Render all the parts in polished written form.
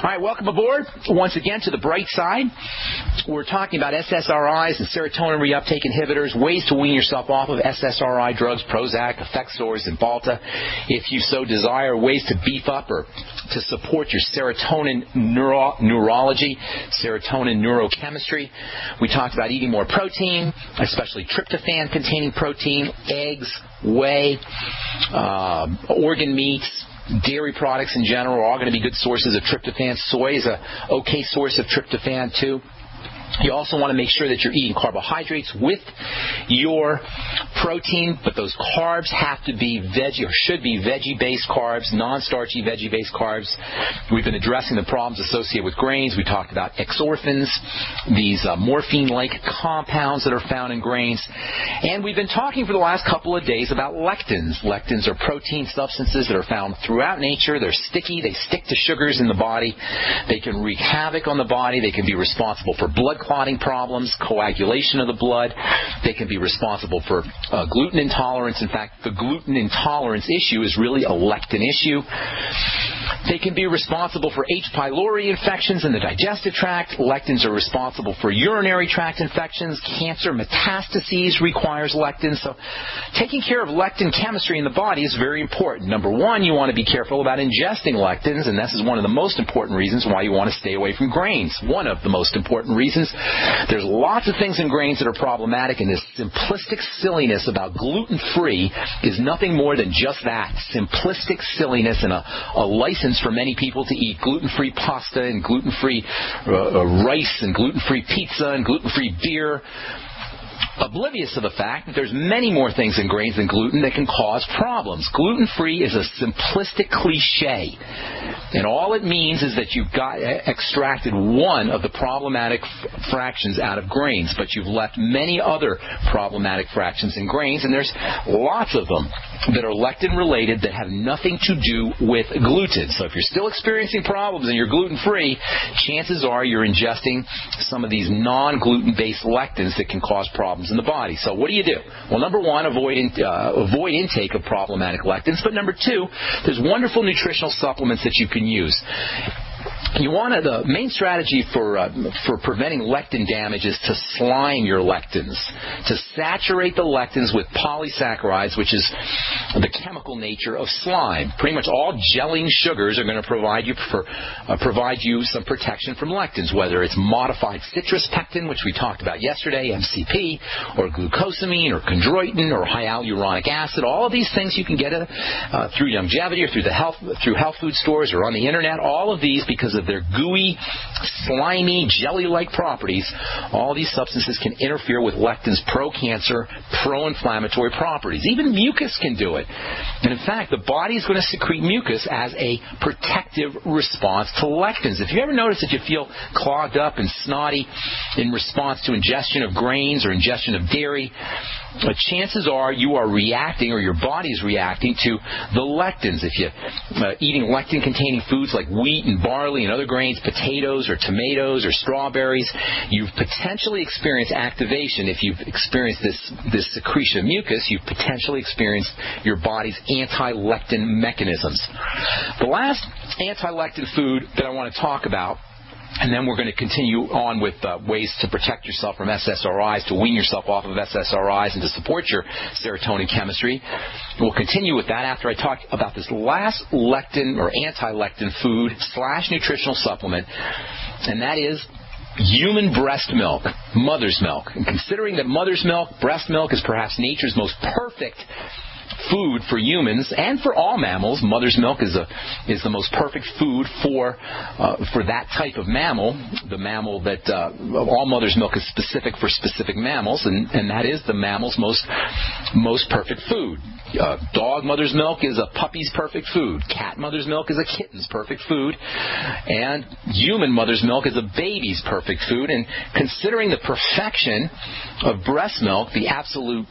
All right, welcome aboard once again to the bright side. We're talking about SSRIs and serotonin reuptake inhibitors, ways to wean yourself off of SSRI drugs, Prozac, Effexor, Cymbalta, if you so desire, ways to beef up or to support your serotonin neurology, serotonin neurochemistry. We talked about eating more protein, especially tryptophan-containing protein, eggs, whey, organ meats, dairy products in general are all going to be good sources of tryptophan. Soy is an okay source of tryptophan too. You also want to make sure that you're eating carbohydrates with your protein, but those carbs have to be veggie or should be veggie-based carbs, non-starchy veggie-based carbs. We've been addressing the problems associated with grains. We talked about Orphans, these morphine-like compounds that are found in grains. And we've been talking for the last couple of days about lectins. Lectins are protein substances that are found throughout nature. They're sticky. They stick to sugars in the body. They can wreak havoc on the body. They can be responsible for blood clotting problems, coagulation of the blood. They can be responsible for gluten intolerance. In fact, the gluten intolerance issue is really a lectin issue. They can be responsible for H. pylori infections in the digestive tract. Lectins are responsible for urinary tract infections. Cancer metastases requires lectins. So taking care of lectin chemistry in the body is very important. Number one, you want to be careful about ingesting lectins, and this is one of the most important reasons why you want to stay away from grains. One of the most important reasons. There's lots of things in grains that are problematic, and this simplistic silliness about gluten-free is nothing more than just that, simplistic silliness and a license for many people to eat gluten-free pasta and gluten-free rice and gluten-free pizza and gluten-free beer, oblivious to the fact that there's many more things in grains than gluten that can cause problems. Gluten-free is a simplistic cliche, and all it means is that you've got extracted one of the problematic fractions out of grains, but you've left many other problematic fractions in grains, and there's lots of them that are lectin-related that have nothing to do with gluten. So if you're still experiencing problems and you're gluten-free, chances are you're ingesting some of these non-gluten-based lectins that can cause problems in the body. So what do you do? Well, number one, avoid intake of problematic lectins. But number two, there's wonderful nutritional supplements that you can use. The main strategy for preventing lectin damage is to slime your lectins, to saturate the lectins with polysaccharides, which is the chemical nature of slime. Pretty much all gelling sugars are going to provide you some protection from lectins, whether it's modified citrus pectin, which we talked about yesterday, MCP, or glucosamine, or chondroitin, or hyaluronic acid. All of these things you can get through Youngevity or through health food stores or on the internet. All of these, because of their gooey, slimy, jelly-like properties, all these substances can interfere with lectins' pro-cancer, pro-inflammatory properties. Even mucus can do it. And in fact, the body is going to secrete mucus as a protective response to lectins. If you ever notice that you feel clogged up and snotty in response to ingestion of grains or ingestion of dairy, chances are you are reacting, or your body is reacting to the lectins. If you're eating lectin-containing foods like wheat and barley and other grains, potatoes or tomatoes or strawberries, you've potentially experienced activation. If you've experienced this secretion of mucus, you've potentially experienced your body's anti-lectin mechanisms. The last anti-lectin food that I want to talk about, and then we're going to continue on with ways to protect yourself from SSRIs, to wean yourself off of SSRIs, and to support your serotonin chemistry. We'll continue with that after I talk about this last lectin or anti-lectin food / nutritional supplement, and that is human breast milk, mother's milk. And considering that mother's milk, breast milk, is perhaps nature's most perfect food for humans and for all mammals. Mother's milk is the most perfect food for that type of mammal. The mammal that all mother's milk is specific for specific mammals, and that is the mammal's most perfect food. Dog mother's milk is a puppy's perfect food. Cat mother's milk is a kitten's perfect food. And human mother's milk is a baby's perfect food. And considering the perfection of breast milk, the absolute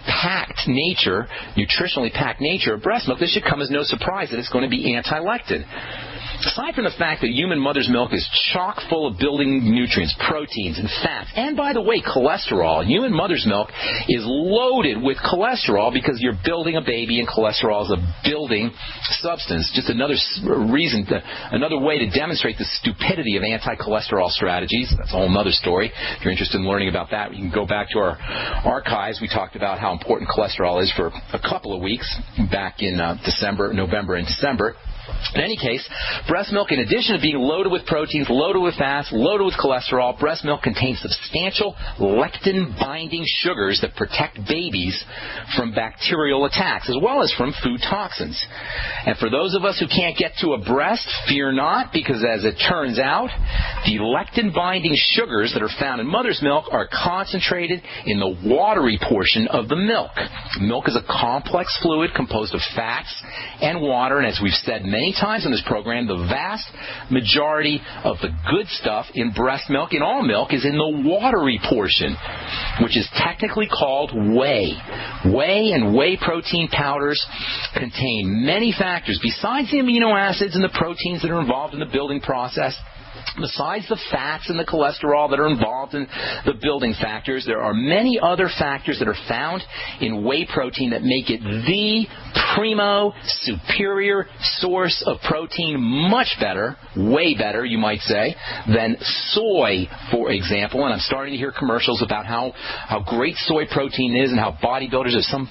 packed nature, nutritionally packed nature of breast milk, this should come as no surprise that it's going to be anti-lectin. Aside from the fact that human mother's milk is chock full of building nutrients, proteins, and fats, and by the way, cholesterol, human mother's milk is loaded with cholesterol because you're building a baby, and cholesterol is a building substance. Just another reason, another way to demonstrate the stupidity of anti-cholesterol strategies. That's a whole other story. If you're interested in learning about that, you can go back to our archives. We talked about how important cholesterol is for a couple of weeks back in November and December. In any case, breast milk, in addition to being loaded with proteins, loaded with fats, loaded with cholesterol, breast milk contains substantial lectin-binding sugars that protect babies from bacterial attacks, as well as from food toxins. And for those of us who can't get to a breast, fear not, because as it turns out, the lectin-binding sugars that are found in mother's milk are concentrated in the watery portion of the milk. Milk is a complex fluid composed of fats and water, and as we've said many times in this program, the vast majority of the good stuff in breast milk, in all milk, is in the watery portion, which is technically called whey. Whey and whey protein powders contain many factors besides the amino acids and the proteins that are involved in the building process. Besides the fats and the cholesterol that are involved in the building factors, there are many other factors that are found in whey protein that make it the primo, superior source of protein, much better, way better, you might say, than soy, for example. And I'm starting to hear commercials about how great soy protein is and how bodybuilders, there's some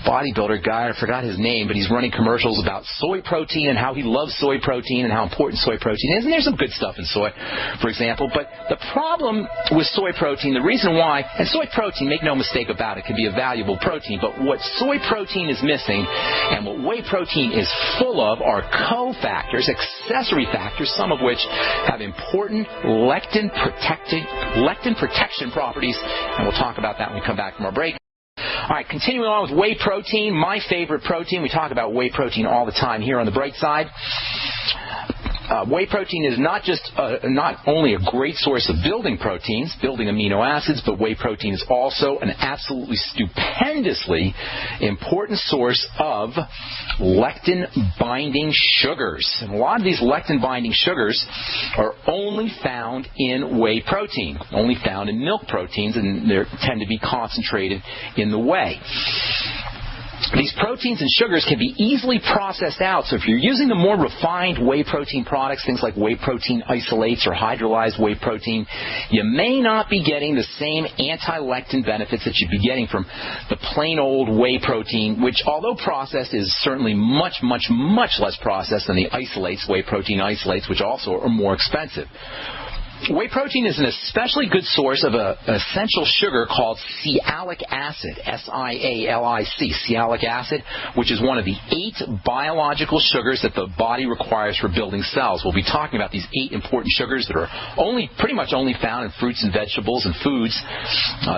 bodybuilder guy, I forgot his name, but he's running commercials about soy protein and how he loves soy protein and how important soy protein is. And there's some good stuff in soy, for example. But the problem with soy protein, the reason why, and soy protein, make no mistake about it, can be a valuable protein, but what soy protein is missing and what whey protein is full of are cofactors, accessory factors, some of which have important lectin protection properties, and we'll talk about that when we come back from our break. All right, continuing on with whey protein, my favorite protein. We talk about whey protein all the time here on the Bright Side. Whey protein is not only a great source of building proteins, building amino acids, but whey protein is also an absolutely stupendously important source of lectin-binding sugars. And a lot of these lectin-binding sugars are only found in whey protein, only found in milk proteins, and they tend to be concentrated in the whey. These proteins and sugars can be easily processed out. So if you're using the more refined whey protein products, things like whey protein isolates or hydrolyzed whey protein, you may not be getting the same anti-lectin benefits that you'd be getting from the plain old whey protein, which, although processed, is certainly much, much, much less processed than the isolates, whey protein isolates, which also are more expensive. Whey protein is an especially good source of an essential sugar called sialic acid, S-I-A-L-I-C, sialic acid, which is one of the 8 biological sugars that the body requires for building cells. We'll be talking about these 8 important sugars that are pretty much only found in fruits and vegetables and foods.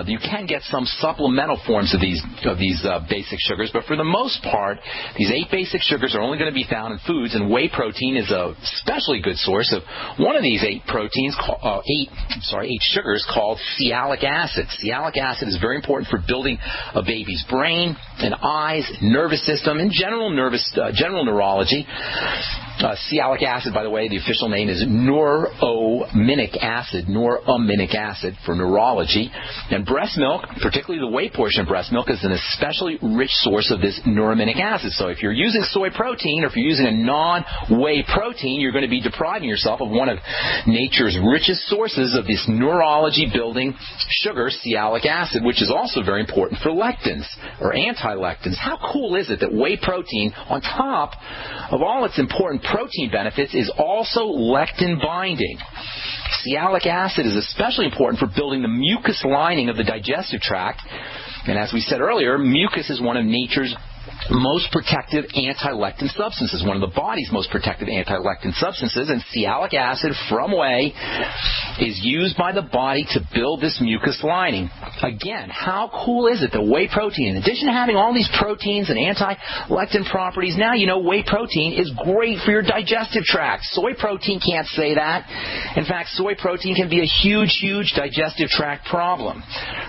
You can get some supplemental forms of these basic sugars, but for the most part, these 8 basic sugars are only going to be found in foods, and whey protein is a especially good source of one of these 8 proteins, 8 sugars called sialic acid. Sialic acid is very important for building a baby's brain and eyes, nervous system, and general neurology. Sialic acid, by the way, the official name is neuroaminic acid for neurology. And breast milk, particularly the whey portion of breast milk, is an especially rich source of this neuroaminic acid. So if you're using soy protein, or if you're using a non-whey protein, you're going to be depriving yourself of one of nature's richest sources of this neurology-building sugar, sialic acid, which is also very important for lectins, or anti-lectins. How cool is it that whey protein, on top of all its important protein benefits, is also lectin binding? Sialic acid is especially important for building the mucus lining of the digestive tract. And as we said earlier, mucus is one of nature's most protective anti-lectin substances, one of the body's most protective anti-lectin substances, and sialic acid from whey is used by the body to build this mucus lining. Again, how cool is it that whey protein, in addition to having all these proteins and anti-lectin properties, now you know whey protein is great for your digestive tract. Soy protein can't say that. In fact, soy protein can be a huge, huge digestive tract problem.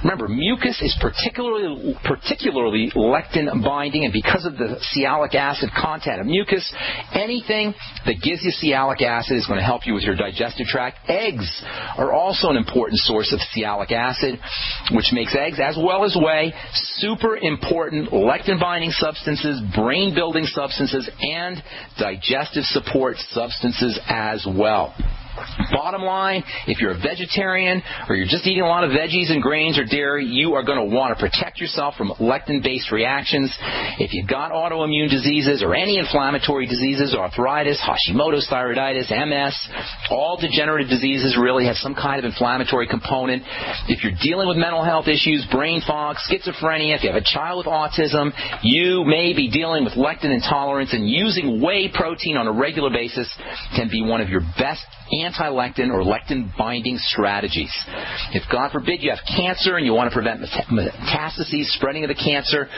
Remember, mucus is particularly lectin binding and because of the sialic acid content of mucus, anything that gives you sialic acid is going to help you with your digestive tract. Eggs are also an important source of sialic acid, which makes eggs, as well as whey, super important lectin-binding substances, brain-building substances, and digestive support substances as well. Bottom line, if you're a vegetarian or you're just eating a lot of veggies and grains or dairy, you are going to want to protect yourself from lectin-based reactions. If you've got autoimmune diseases or any inflammatory diseases, arthritis, Hashimoto's thyroiditis, MS, all degenerative diseases really have some kind of inflammatory component. If you're dealing with mental health issues, brain fog, schizophrenia, if you have a child with autism, you may be dealing with lectin intolerance, and using whey protein on a regular basis can be one of your best anti-lectin or lectin-binding strategies. If, God forbid, you have cancer and you want to prevent metastases, spreading of the cancer,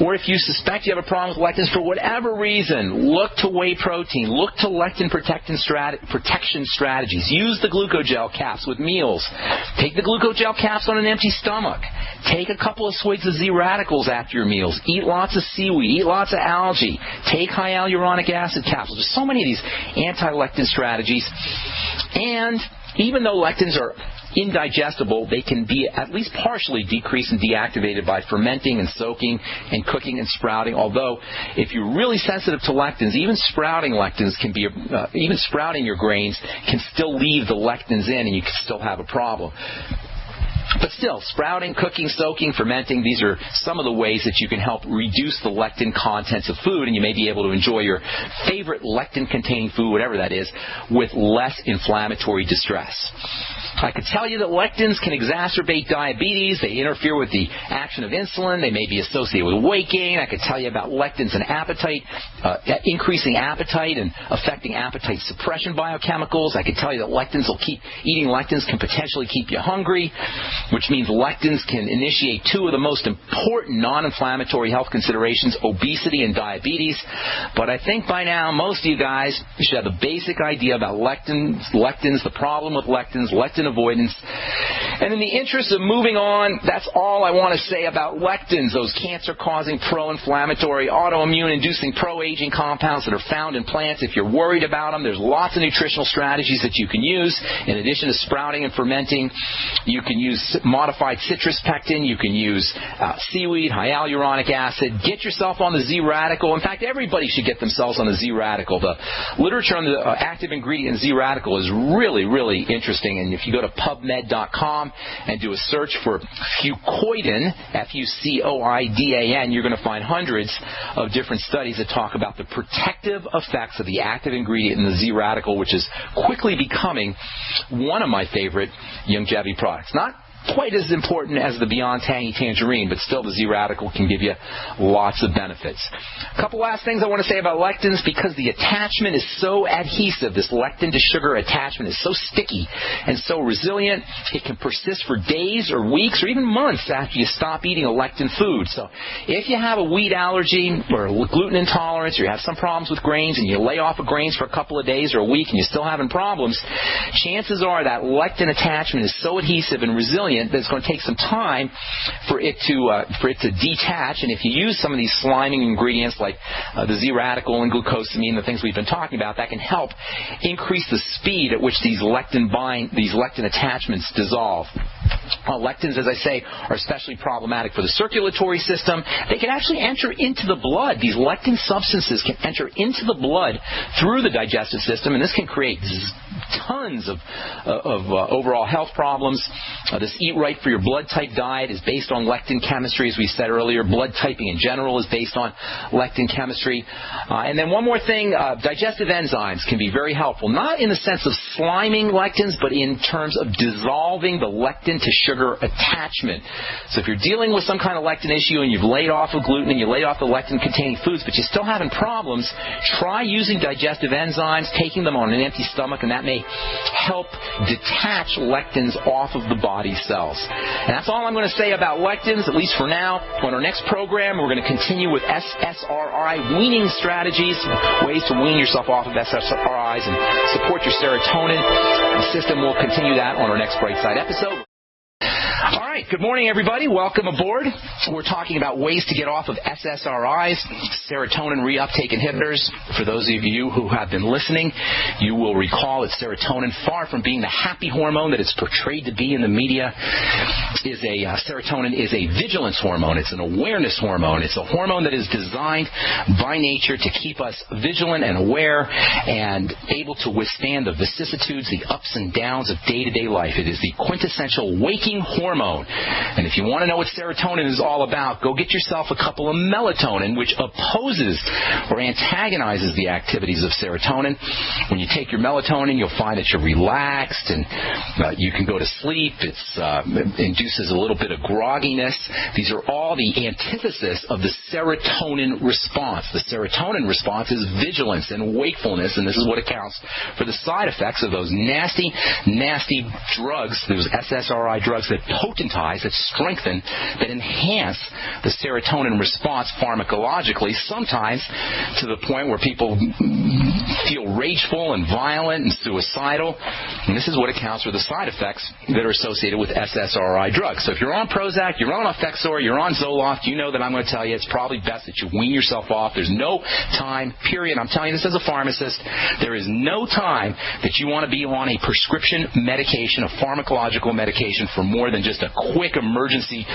or if you suspect you have a problem with lectins for whatever reason, look to whey protein. Look to lectin protection strategies. Use the glucogel caps with meals. Take the glucogel caps on an empty stomach. Take a couple of swigs of Z-radicals after your meals. Eat lots of seaweed. Eat lots of algae. Take high hyaluronic acid capsules. There's so many of these anti-lectin strategies. And even though lectins are indigestible, they can be at least partially decreased and deactivated by fermenting and soaking and cooking and sprouting. Although, if you're really sensitive to lectins, even sprouting lectins can be, even sprouting your grains can still leave the lectins in, and you can still have a problem. But still, sprouting, cooking, soaking, fermenting, these are some of the ways that you can help reduce the lectin contents of food, and you may be able to enjoy your favorite lectin-containing food, whatever that is, with less inflammatory distress. I could tell you that lectins can exacerbate diabetes. They interfere with the action of insulin. They may be associated with weight gain. I could tell you about lectins and appetite, increasing appetite and affecting appetite suppression biochemicals. I could tell you that eating lectins can potentially keep you hungry, which means lectins can initiate two of the most important non-inflammatory health considerations, obesity and diabetes. But I think by now most of you guys should have a basic idea about lectins, the problem with lectins, lectin avoidance. And in the interest of moving on, that's all I want to say about lectins, those cancer-causing, pro-inflammatory, autoimmune-inducing, pro-aging compounds that are found in plants. If you're worried about them, there's lots of nutritional strategies that you can use. In addition to sprouting and fermenting, you can use modified citrus pectin, you can use seaweed, hyaluronic acid. Get yourself on the Z-radical. In fact, everybody should get themselves on the Z-radical. The literature on the active ingredient Z-radical is really, really interesting. And if you go to PubMed.com and do a search for fucoidan, Fucoidan, you're going to find hundreds of different studies that talk about the protective effects of the active ingredient in the Z-radical, which is quickly becoming one of my favorite Youngevity products. Not quite as important as the Beyond Tangy Tangerine, but still the Z-Radical can give you lots of benefits. A couple last things I want to say about lectins, because the attachment is so adhesive, this lectin to sugar attachment is so sticky and so resilient, it can persist for days or weeks or even months after you stop eating a lectin food. So if you have a wheat allergy or gluten intolerance, or you have some problems with grains and you lay off of grains for a couple of days or a week and you're still having problems, chances are that lectin attachment is so adhesive and resilient that it's going to take some time for it to detach. And if you use some of these sliming ingredients like the Z-radical and glucosamine, the things we've been talking about, that can help increase the speed at which these lectin attachments dissolve. Lectins, as I say, are especially problematic for the circulatory system. They can actually enter into the blood. These lectin substances can enter into the blood through the digestive system, and this can create tons of overall health problems. This Eat Right for Your Blood Type diet is based on lectin chemistry, as we said earlier. Blood typing in general is based on lectin chemistry. And then one more thing, digestive enzymes can be very helpful, not in the sense of sliming lectins, but in terms of dissolving the lectin to sugar attachment. So if you're dealing with some kind of lectin issue and you've laid off of gluten and you laid off the lectin-containing foods, but you're still having problems, try using digestive enzymes, taking them on an empty stomach, and that may help detach lectins off of the body cells. And that's all I'm going to say about lectins, at least for now. On our next program, we're going to continue with SSRI weaning strategies, ways to wean yourself off of SSRIs and support your serotonin system. We'll continue that on our next Bright Side episode. All right. right, good morning, everybody. Welcome aboard. We're talking about ways to get off of SSRIs, serotonin reuptake inhibitors. For those of you who have been listening, you will recall that serotonin, far from being the happy hormone that it's portrayed to be in the media, serotonin is a vigilance hormone. It's an awareness hormone. It's a hormone that is designed by nature to keep us vigilant and aware and able to withstand the vicissitudes, the ups and downs of day-to-day life. It is the quintessential waking hormone. And if you want to know what serotonin is all about, go get yourself a couple of melatonin, which opposes or antagonizes the activities of serotonin. When you take your melatonin, you'll find that you're relaxed and you can go to sleep. It induces a little bit of grogginess. These are all the antithesis of the serotonin response. The serotonin response is vigilance and wakefulness, and this is what accounts for the side effects of those nasty, nasty drugs, those SSRI drugs that potentize, that strengthen, that enhance the serotonin response pharmacologically, sometimes to the point where people feel rageful and violent and suicidal. And this is what accounts for the side effects that are associated with SSRI drugs. So if you're on Prozac, you're on Effexor, you're on Zoloft, you know that I'm going to tell you it's probably best that you wean yourself off. There's no time, period. I'm telling you this as a pharmacist. There is no time that you want to be on a prescription medication, a pharmacological medication, for more than just a quick emergency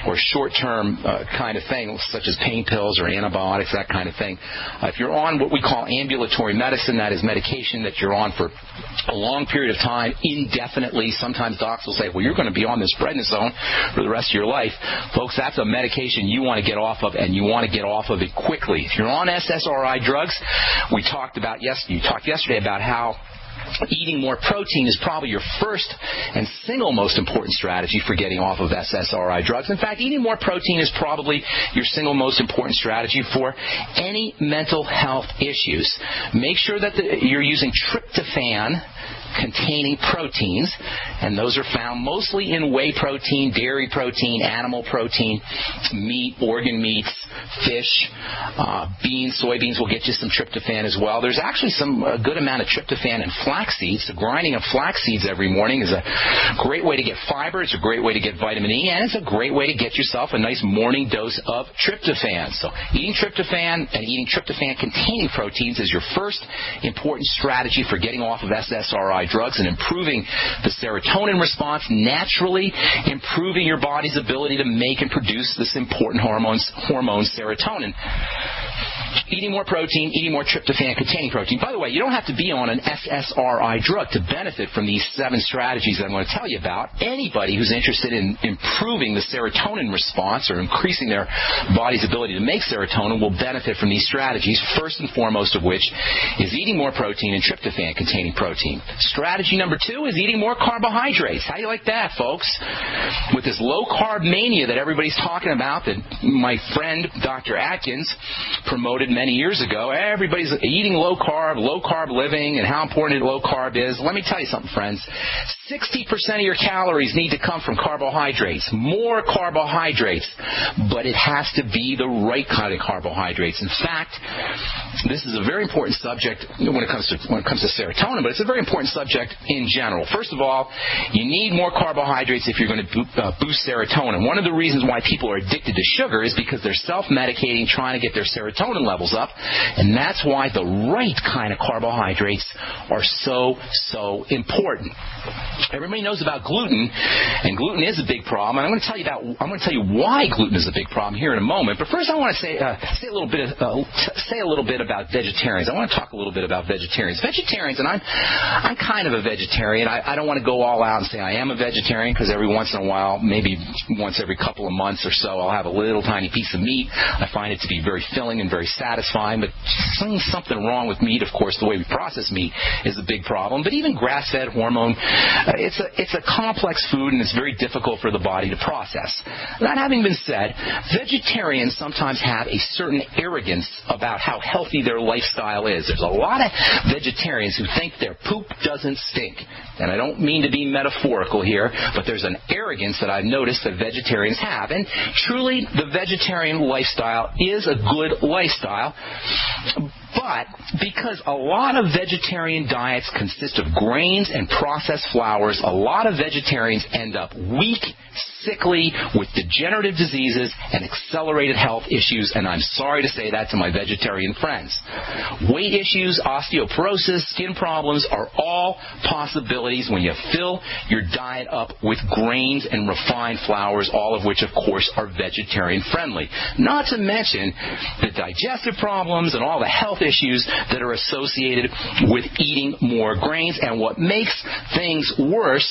or short-term kind of thing, such as pain pills or antibiotics, that kind of thing. If you're on what we call ambulatory medicine, that is medication that you're on for a long period of time, indefinitely. Sometimes docs will say, well, you're going to be on this prednisone for the rest of your life. Folks, that's a medication you want to get off of, and you want to get off of it quickly. If you're on SSRI drugs, you talked yesterday about how eating more protein is probably your first and single most important strategy for getting off of SSRI drugs. In fact, eating more protein is probably your single most important strategy for any mental health issues. Make sure that you're using tryptophan containing proteins, and those are found mostly in whey protein, dairy protein, animal protein, meat, organ meats, fish, beans, soybeans will get you some tryptophan as well. There's actually a good amount of tryptophan in flax seeds. The grinding of flax seeds every morning is a great way to get fiber. It's a great way to get vitamin E, and it's a great way to get yourself a nice morning dose of tryptophan. So eating tryptophan and eating tryptophan-containing proteins is your first important strategy for getting off of SSRI drugs and improving the serotonin response, naturally improving your body's ability to make and produce this important hormone serotonin. Eating more protein, eating more tryptophan-containing protein. By the way, you don't have to be on an SSRI drug to benefit from these 7 strategies that I'm going to tell you about. Anybody who's interested in improving the serotonin response or increasing their body's ability to make serotonin will benefit from these strategies, first and foremost of which is eating more protein and tryptophan-containing protein. Strategy number 2 is eating more carbohydrates. How do you like that, folks? With this low-carb mania that everybody's talking about, that my friend Dr. Atkins promoted many years ago, everybody's eating low-carb living, and how important low-carb is. Let me tell you something, friends. 60% of your calories need to come from carbohydrates, more carbohydrates, but it has to be the right kind of carbohydrates. In fact, this is a very important subject when it comes to serotonin, but it's a very important subject in general. First of all, you need more carbohydrates if you're going to boost serotonin. One of the reasons why people are addicted to sugar is because they're self-medicating, trying to get their serotonin levels up, and that's why the right kind of carbohydrates are so important. Everybody knows about gluten, and gluten is a big problem. And I'm going to tell you why gluten is a big problem here in a moment. But first, I want to say a little bit about vegetarians. I want to talk a little bit about vegetarians. Vegetarians, and I'm kind of a vegetarian. I don't want to go all out and say I am a vegetarian, because every once in a while, maybe once every couple of months or so, I'll have a little tiny piece of meat. I find it to be very filling and very satisfying. But something wrong with meat, of course. The way we process meat is a big problem. But even grass-fed hormone, it's a complex food, and it's very difficult for the body to process. That having been said, vegetarians sometimes have a certain arrogance about how healthy their lifestyle is. There's a lot of vegetarians who think their poop doesn't stink. And I don't mean to be metaphorical here, but there's an arrogance that I've noticed that vegetarians have. And truly, the vegetarian lifestyle is a good lifestyle. But because a lot of vegetarian diets consist of grains and processed flours, a lot of vegetarians end up weak, sickly with degenerative diseases and accelerated health issues, and I'm sorry to say that to my vegetarian friends. Weight issues, osteoporosis, skin problems are all possibilities when you fill your diet up with grains and refined flours, all of which, of course, are vegetarian friendly. Not to mention the digestive problems and all the health issues that are associated with eating more grains. And what makes things worse,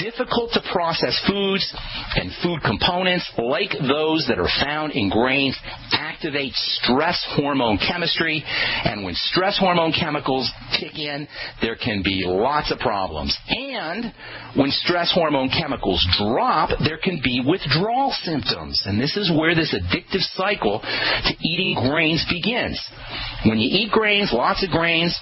difficult to process foods and food components like those that are found in grains activate stress hormone chemistry, and when stress hormone chemicals kick in, there can be lots of problems. And when stress hormone chemicals drop, there can be withdrawal symptoms, and this is where this addictive cycle to eating grains begins. When you eat grains, lots of grains,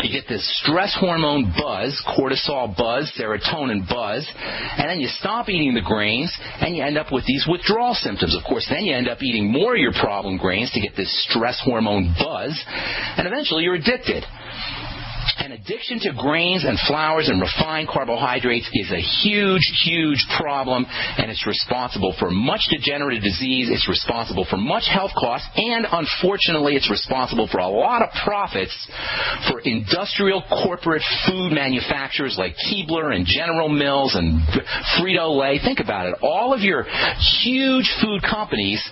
you get this stress hormone buzz, cortisol buzz, serotonin buzz, and then you stop eating the grains, and you end up with these withdrawal symptoms. Of course, then you end up eating more of your problem grains to get this stress hormone buzz, and eventually you're addicted. An addiction to grains and flours and refined carbohydrates is a huge, huge problem, and it's responsible for much degenerative disease. It's responsible for much health costs, and unfortunately, it's responsible for a lot of profits for industrial corporate food manufacturers like Keebler and General Mills and Frito-Lay. Think about it. All of your huge food companies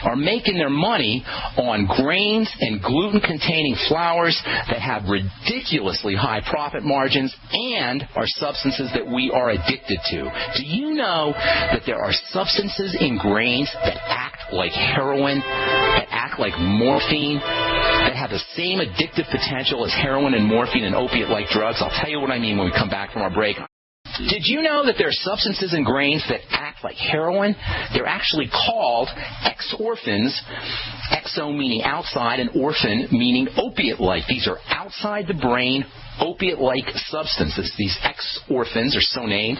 are making their money on grains and gluten-containing flours that have ridiculously high profit margins and are substances that we are addicted to. Do you know that there are substances in grains that act like heroin, that act like morphine, that have the same addictive potential as heroin and morphine and opiate-like drugs? I'll tell you what I mean when we come back from our break. Did you know that there are substances in grains that act like heroin? They're actually called Orphans, exo meaning outside and orphan meaning opiate-like. These are outside the brain, opiate-like substances. These Orphans are so named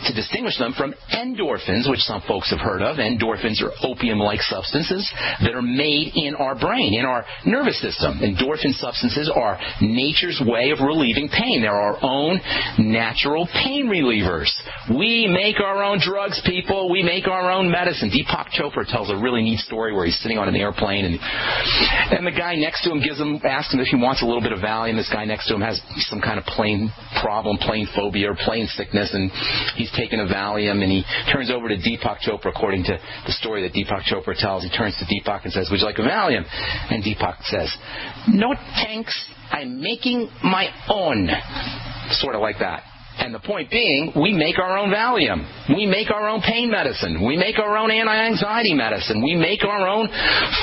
to distinguish them from endorphins, which some folks have heard of. Endorphins are opium-like substances that are made in our brain, in our nervous system. Endorphin substances are nature's way of relieving pain. They're our own natural pain relievers. We make our own drugs, people. We make our own medicine. Deepak Chopra tells a really neat story where he's sitting on an airplane, and the guy next to him asks him if he wants a little bit of Valium. This guy next to him has some kind of plane problem, plane phobia, or plane sickness, and he's taking a Valium, and he turns over to Deepak Chopra, according to the story that Deepak Chopra tells. He turns to Deepak and says, "Would you like a Valium?" And Deepak says, "No thanks, I'm making my own." Sort of like that. And the point being, we make our own Valium. We make our own pain medicine. We make our own anti-anxiety medicine. We make our own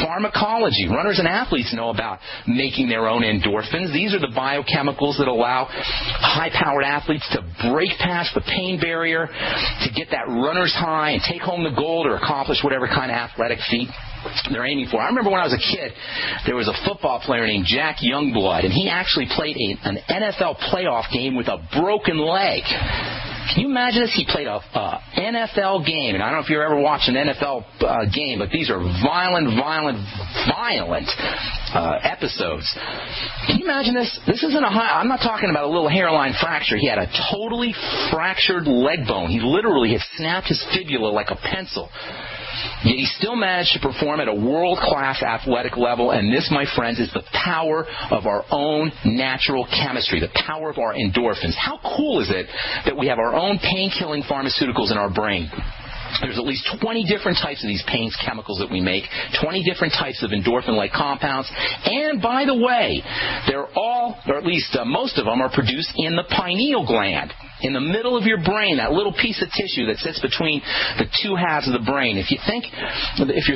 pharmacology. Runners and athletes know about making their own endorphins. These are the biochemicals that allow high-powered athletes to break past the pain barrier, to get that runner's high and take home the gold or accomplish whatever kind of athletic feat they're aiming for. I remember when I was a kid, there was a football player named Jack Youngblood, and he actually played an NFL playoff game with a broken leg. Can you imagine this? He played a NFL game, and I don't know if you've ever watched an NFL game, but these are violent episodes. Can you imagine this? This isn't I'm not talking about a little hairline fracture. He had a totally fractured leg bone. He literally had snapped his fibula like a pencil. Yet he still managed to perform at a world-class athletic level, and this, my friends, is the power of our own natural chemistry, the power of our endorphins. How cool is it that we have our own pain-killing pharmaceuticals in our brain? There's at least 20 different types of these pain chemicals that we make, 20 different types of endorphin-like compounds, and by the way, they're all, or at least most of them, are produced in the pineal gland, in the middle of your brain, that little piece of tissue that sits between the two halves of the brain. If you're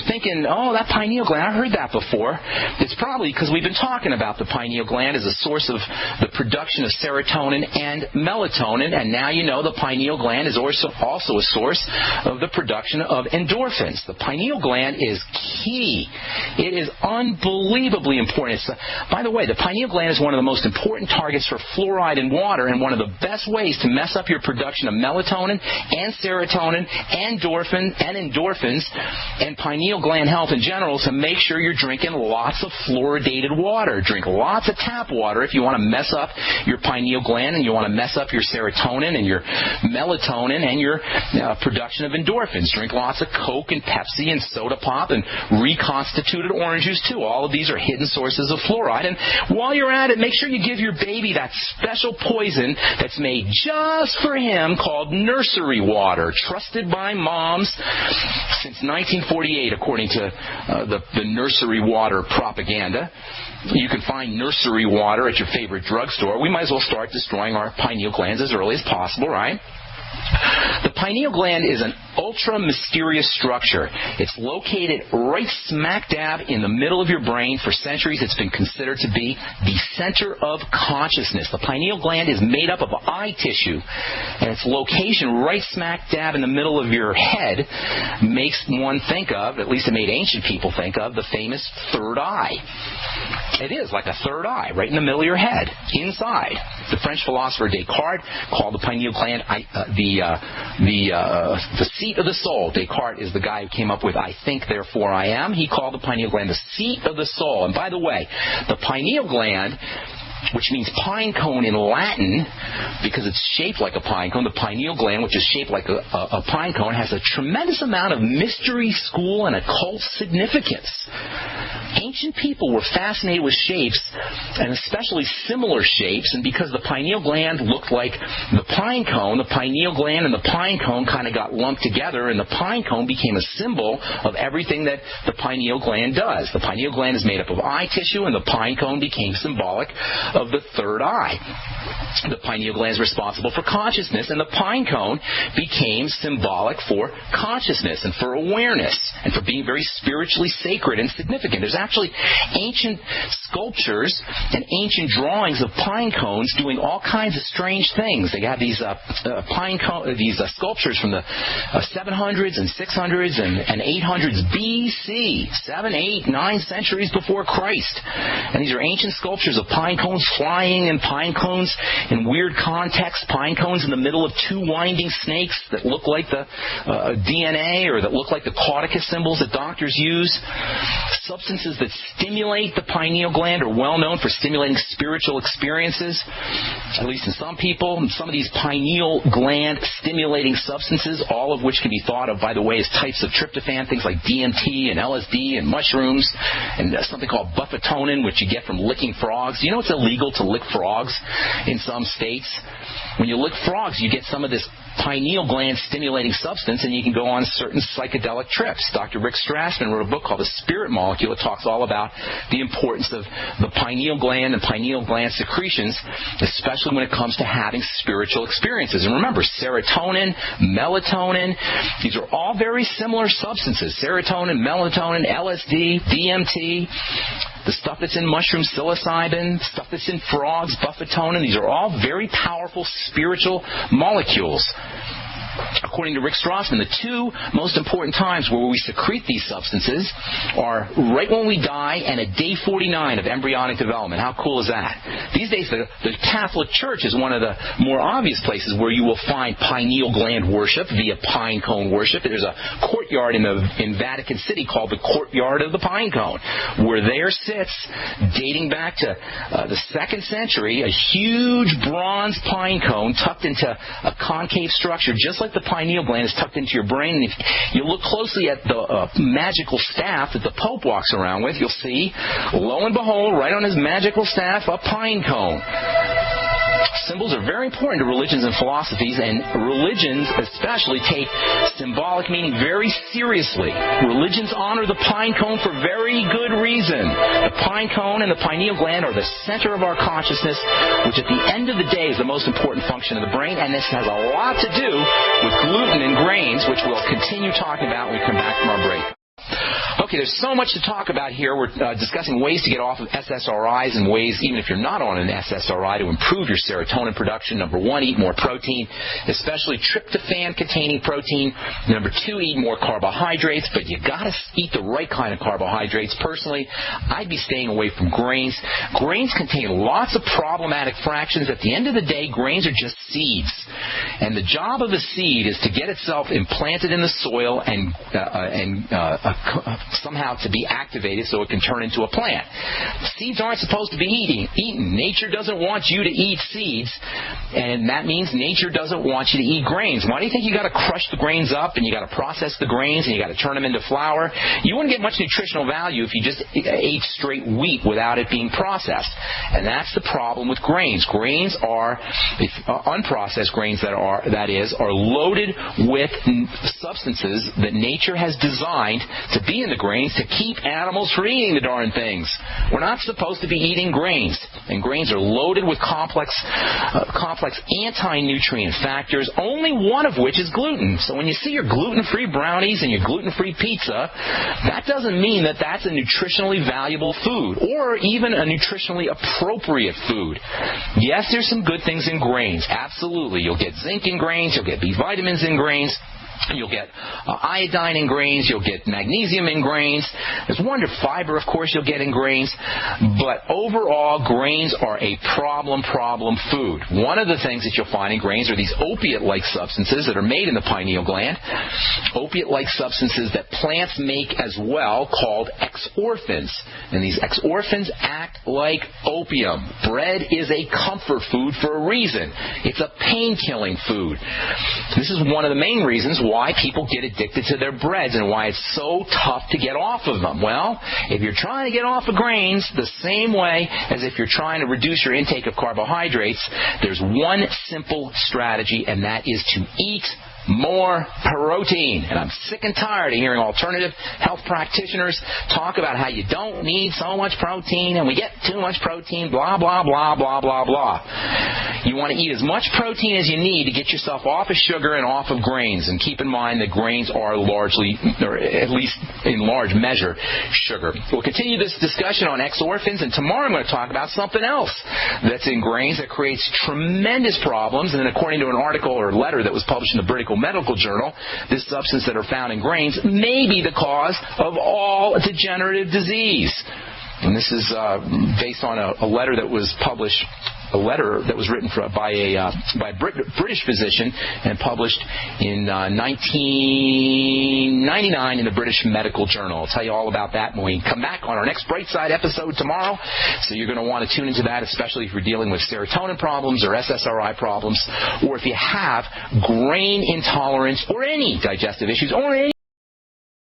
thinking, oh, that pineal gland, I heard that before, it's probably because we've been talking about the pineal gland as a source of the production of serotonin and melatonin, and now you know the pineal gland is also a source of the production of endorphins. The pineal gland is key. It is unbelievably important. By the way, the pineal gland is one of the most important targets for fluoride in water, and one of the best ways to mess up your production of melatonin and serotonin and endorphins and pineal gland health in general. So make sure you're drinking lots of fluoridated water. Drink lots of tap water if you want to mess up your pineal gland and you want to mess up your serotonin and your melatonin and your production of endorphins. Drink lots of Coke and Pepsi and soda pop and reconstituted orange juice too. All of these are hidden sources of fluoride. And while you're at it, make sure you give your baby that special poison that's made just for him called nursery water, trusted by moms since 1948, according to the nursery water propaganda. You can find nursery water at your favorite drugstore. We might as well start destroying our pineal glands as early as possible, right? The pineal gland is an ultra-mysterious structure. It's located right smack dab in the middle of your brain. For centuries, it's been considered to be the center of consciousness. The pineal gland is made up of eye tissue, and its location right smack dab in the middle of your head makes one think of, at least it made ancient people think of, the famous third eye. It is like a third eye right in the middle of your head, inside. The French philosopher Descartes called the pineal gland the seat of the soul. Descartes is the guy who came up with I think, therefore I am. He called the pineal gland the seat of the soul. And by the way, the pineal gland, which means pine cone in Latin, because it's shaped like a pine cone. The pineal gland, which is shaped like a pine cone, has a tremendous amount of mystery, school, and occult significance. Ancient people were fascinated with shapes, and especially similar shapes, and because the pineal gland looked like the pineal gland and the pine cone kind of got lumped together, and the pine cone became a symbol of everything that the pineal gland does. The pineal gland is made up of eye tissue, and the pine cone became symbolic of the third eye. The pineal gland is responsible for consciousness, and the pine cone became symbolic for consciousness and for awareness and for being very spiritually sacred and significant. There's actually ancient sculptures and ancient drawings of pine cones doing all kinds of strange things. They have these sculptures from the 700s and 600s and 800s BC, 7, 8, 9 centuries before Christ. And these are ancient sculptures of pine cones flying and pine cones in weird contexts, pine cones in the middle of two winding snakes that look like the DNA or that look like the Cauticus symbols that doctors use. Substances that stimulate the pineal gland are well known for stimulating spiritual experiences, at least in some people. And some of these pineal gland stimulating substances, all of which can be thought of, by the way, as types of tryptophan, things like DMT and LSD and mushrooms, and something called buffetonin, which you get from licking frogs. You know it's illegal to lick frogs in some states? When you lick frogs, you get some of this pineal gland stimulating substance, and you can go on certain psychedelic trips. Dr. Rick Strassman wrote a book called The Spirit Molecule. It talks all about the importance of the pineal gland and pineal gland secretions, especially when it comes to having spiritual experiences. And remember, serotonin, melatonin, these are all very similar substances. Serotonin, melatonin, LSD, DMT, the stuff that's in mushrooms, psilocybin, stuff that's in frogs, buffetonin, these are all very powerful spiritual molecules. According to Rick Strassman, the two most important times where we secrete these substances are right when we die and at day 49 of embryonic development. How cool is that? These days, the Catholic Church is one of the more obvious places where you will find pineal gland worship via pine cone worship. There's a courtyard in Vatican City called the Courtyard of the Pine Cone, where there sits, dating back to the 2nd century, a huge bronze pine cone tucked into a concave structure, just like the pineal gland is tucked into your brain. And if you look closely at the magical staff that the Pope walks around with, you'll see, lo and behold, right on his magical staff, a pine cone. Symbols are very important to religions and philosophies, and religions especially take symbolic meaning very seriously. Religions honor the pine cone for very good reason. The pine cone and the pineal gland are the center of our consciousness, which at the end of the day is the most important function of the brain, and this has a lot to do with gluten and grains, which we'll continue talking about when we come back from our break. Okay, there's so much to talk about here. We're discussing ways to get off of SSRIs and ways, even if you're not on an SSRI, to improve your serotonin production. Number 1, eat more protein, especially tryptophan-containing protein. Number 2, eat more carbohydrates, but you got to eat the right kind of carbohydrates. Personally, I'd be staying away from grains. Grains contain lots of problematic fractions. At the end of the day, grains are just seeds. And the job of a seed is to get itself implanted in the soil and somehow to be activated so it can turn into a plant. Seeds aren't supposed to be eaten. Nature doesn't want you to eat seeds, and that means nature doesn't want you to eat grains. Why do you think you got to crush the grains up and you got to process the grains and you got to turn them into flour? You wouldn't get much nutritional value if you just ate straight wheat without it being processed. And that's the problem with grains. Grains are, unprocessed grains that are loaded with substances that nature has designed to be in the grains to keep animals from eating the darn things. We're not supposed to be eating grains. And grains are loaded with complex anti-nutrient factors, only one of which is gluten. So when you see your gluten-free brownies and your gluten-free pizza, that doesn't mean that that's a nutritionally valuable food or even a nutritionally appropriate food. Yes, there's some good things in grains. Absolutely. You'll get zinc in grains. You'll get B vitamins in grains. You'll get iodine in grains. You'll get magnesium in grains. There's wonderful fiber, of course, you'll get in grains. But overall, grains are a problem food. One of the things that you'll find in grains are these opiate-like substances that are made in the pineal gland. Opiate-like substances that plants make as well, called exorphins. And these exorphins act like opium. Bread is a comfort food for a reason. It's a pain-killing food. This is one of the main reasons why people get addicted to their breads and why it's so tough to get off of them. Well, if you're trying to get off of grains the same way as if you're trying to reduce your intake of carbohydrates, there's one simple strategy, and that is to eat more protein. And I'm sick and tired of hearing alternative health practitioners talk about how you don't need so much protein and we get too much protein, blah, blah, blah, blah, blah, blah. You want to eat as much protein as you need to get yourself off of sugar and off of grains. And keep in mind that grains are largely, or at least in large measure, sugar. We'll continue this discussion on exorphins, and tomorrow I'm going to talk about something else that's in grains that creates tremendous problems. And according to an article or letter that was published in the British Medical Journal, this substance that are found in grains may be the cause of all degenerative disease. And this is based on a letter that was published, a letter that was written by a British physician and published in 1999 in the British Medical Journal. I'll tell you all about that when we come back on our next Bright Side episode tomorrow. So you're going to want to tune into that, especially if you're dealing with serotonin problems or SSRI problems, or if you have grain intolerance or any digestive issues or any